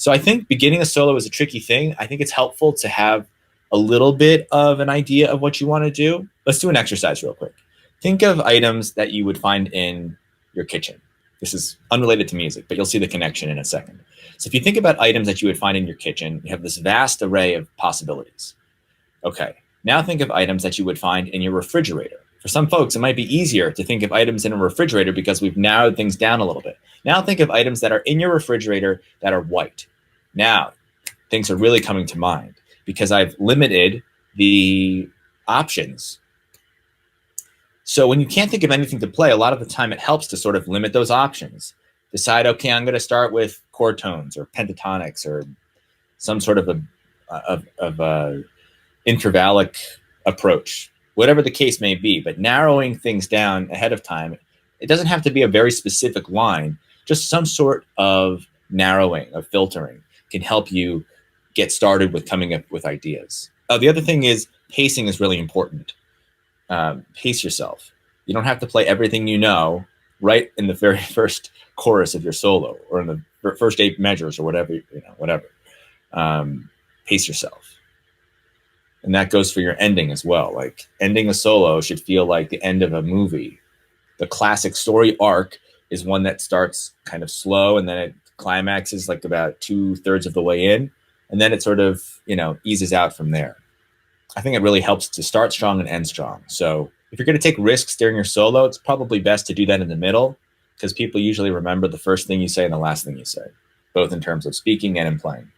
So I think beginning a solo is a tricky thing. I think it's helpful to have a little bit of an idea of what you want to do. Let's do an exercise real quick. Think of items that you would find in your kitchen. This is unrelated to music, but you'll see the connection in a second. So if you think about items that you would find in your kitchen, you have this vast array of possibilities. Okay, now think of items that you would find in your refrigerator. For some folks, it might be easier to think of items in a refrigerator because we've narrowed things down a little bit. Now think of items that are in your refrigerator that are white. Now, things are really coming to mind because I've limited the options. So when you can't think of anything to play, a lot of the time it helps to sort of limit those options. Decide, okay, I'm going to start with chord tones or pentatonics or some sort of a intervallic approach, whatever the case may be. But narrowing things down ahead of time, it doesn't have to be a very specific line, just some sort of narrowing, of filtering can help you get started with coming up with ideas. The other thing is pacing is really important. Pace yourself. You don't have to play everything you know right in the very first chorus of your solo or in the first 8 measures or whatever, whatever. Pace yourself. And that goes for your ending as well. Like ending a solo should feel like the end of a movie. The classic story arc is one that starts kind of slow and then it climaxes like about 2/3 of the way in. And then it sort of, eases out from there. I think it really helps to start strong and end strong. So if you're going to take risks during your solo, it's probably best to do that in the middle because people usually remember the first thing you say and the last thing you say, both in terms of speaking and in playing.